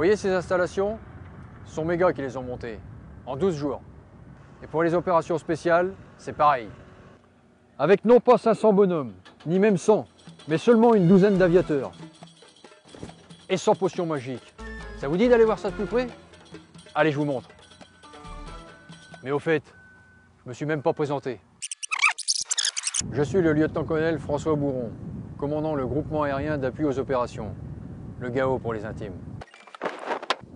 voyez ces installations? Ce sont mes gars qui les ont montées, en 12 jours. Et pour les opérations spéciales, c'est pareil. Avec non pas 500 bonhommes, ni même 100, mais seulement une douzaine d'aviateurs. Et sans potion magique. Ça vous dit d'aller voir ça de plus près? Allez, je vous montre. Mais au fait, je me suis même pas présenté. Je suis le lieutenant-colonel François Bourron, commandant le groupement aérien d'appui aux opérations, le GAO pour les intimes.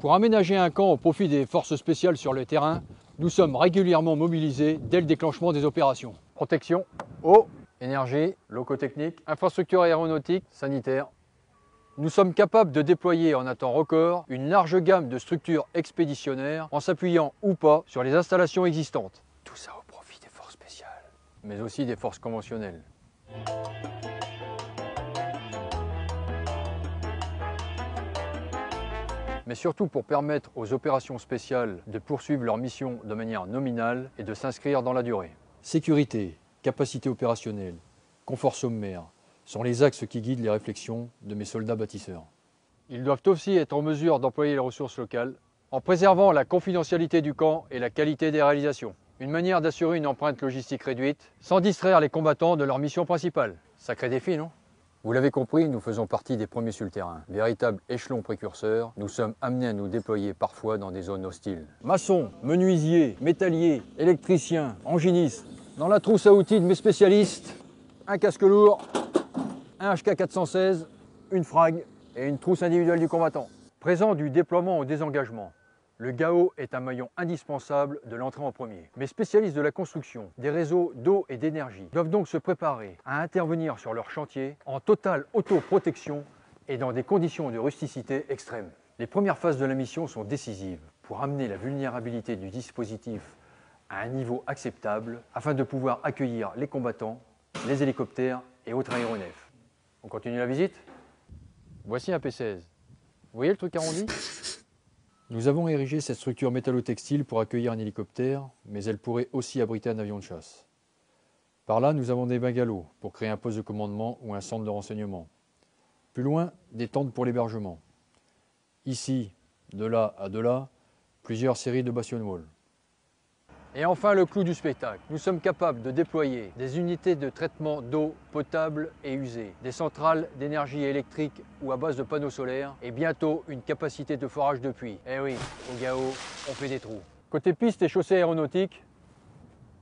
Pour aménager un camp au profit des forces spéciales sur le terrain, nous sommes régulièrement mobilisés dès le déclenchement des opérations. Protection, eau, énergie, locotechnique, infrastructure aéronautique, sanitaire. Nous sommes capables de déployer en un temps record une large gamme de structures expéditionnaires en s'appuyant ou pas sur les installations existantes. Tout ça au profit des forces spéciales, mais aussi des forces conventionnelles. Mais surtout pour permettre aux opérations spéciales de poursuivre leur mission de manière nominale et de s'inscrire dans la durée. Sécurité, capacité opérationnelle, confort sommaire sont les axes qui guident les réflexions de mes soldats bâtisseurs. Ils doivent aussi être en mesure d'employer les ressources locales en préservant la confidentialité du camp et la qualité des réalisations. Une manière d'assurer une empreinte logistique réduite sans distraire les combattants de leur mission principale. Sacré défi, non ? Vous l'avez compris, nous faisons partie des premiers sur le terrain. Véritable échelon précurseur, nous sommes amenés à nous déployer parfois dans des zones hostiles. Maçons, menuisiers, métalliers, électriciens, enginistes. Dans la trousse à outils de mes spécialistes, un casque lourd, un HK416, une frag et une trousse individuelle du combattant. Présent du déploiement au désengagement, le GAO est un maillon indispensable de l'entrée en premier. Mes spécialistes de la construction, des réseaux d'eau et d'énergie doivent donc se préparer à intervenir sur leur chantier en totale autoprotection et dans des conditions de rusticité extrêmes. Les premières phases de la mission sont décisives pour amener la vulnérabilité du dispositif à un niveau acceptable afin de pouvoir accueillir les combattants, les hélicoptères et autres aéronefs. On continue la visite? Voici un P-16. Vous voyez le truc arrondi? Nous avons érigé cette structure métallo-textile pour accueillir un hélicoptère, mais elle pourrait aussi abriter un avion de chasse. Par là, nous avons des bungalows pour créer un poste de commandement ou un centre de renseignement. Plus loin, des tentes pour l'hébergement. Ici, de là à de là, plusieurs séries de bastion walls. Et enfin, le clou du spectacle. Nous sommes capables de déployer des unités de traitement d'eau potable et usée, des centrales d'énergie électrique ou à base de panneaux solaires, et bientôt une capacité de forage de puits. Eh oui, au GAO, on fait des trous. Côté pistes et chaussées aéronautiques,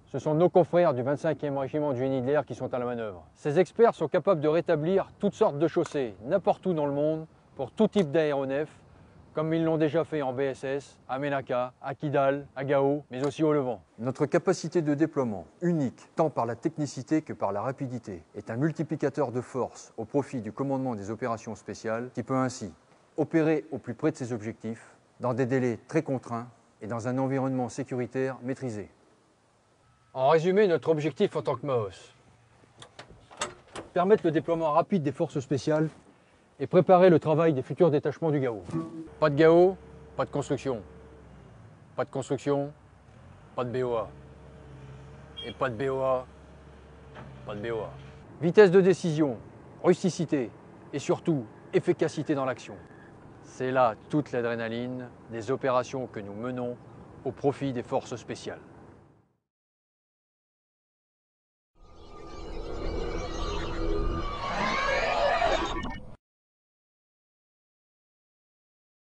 ce sont nos confrères du 25e régiment du génie de l'air qui sont à la manœuvre. Ces experts sont capables de rétablir toutes sortes de chaussées, n'importe où dans le monde, pour tout type d'aéronef, comme ils l'ont déjà fait en BSS, à Ménaka, à Kidal, à Gao, mais aussi au Levant. Notre capacité de déploiement, unique tant par la technicité que par la rapidité, est un multiplicateur de force au profit du commandement des opérations spéciales qui peut ainsi opérer au plus près de ses objectifs, dans des délais très contraints et dans un environnement sécuritaire maîtrisé. En résumé, notre objectif en tant que MAOS, permettre le déploiement rapide des forces spéciales et préparer le travail des futurs détachements du GAO. Pas de GAO, pas de construction. Pas de construction, pas de BOA. Et pas de BOA, pas de BOA. Vitesse de décision, rusticité et surtout efficacité dans l'action. C'est là toute l'adrénaline des opérations que nous menons au profit des forces spéciales.